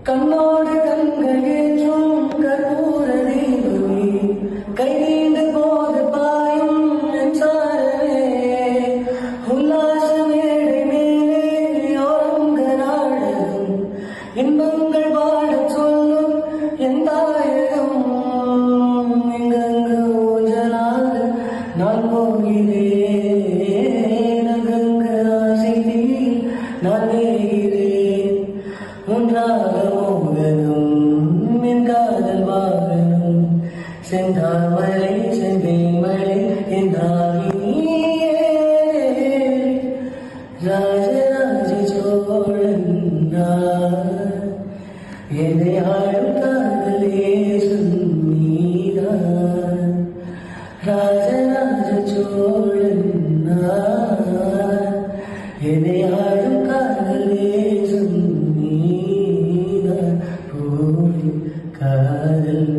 கண்ணோடு கண்கள் ஏற்றும் கற்பூர தீபமே கை நீண்டு போது பாயும் மின்சாரமே உல்லாச மேடை மேலே யோரங்க நாடகம் இன்பங்கள் பாடச் சொல்லும் என் தாயகம் எங்கெங்கு ஊஞ்சலாக நான் போகிறேன் அங்கங்கு ஆசை தீயில் நான் வேகிறேன் ஒன்றாக மோகனும் என் காதல் வாகனம் செந்தாமரை செந்தேமலை என்றாகியே ராஜராஜ சோழன் என்னை ஆளும் காதலே சொன்னீதான் ராஜராஜ சோழன் என்னை ஆளும் காதலே சொன்னீதான் போலி காதல்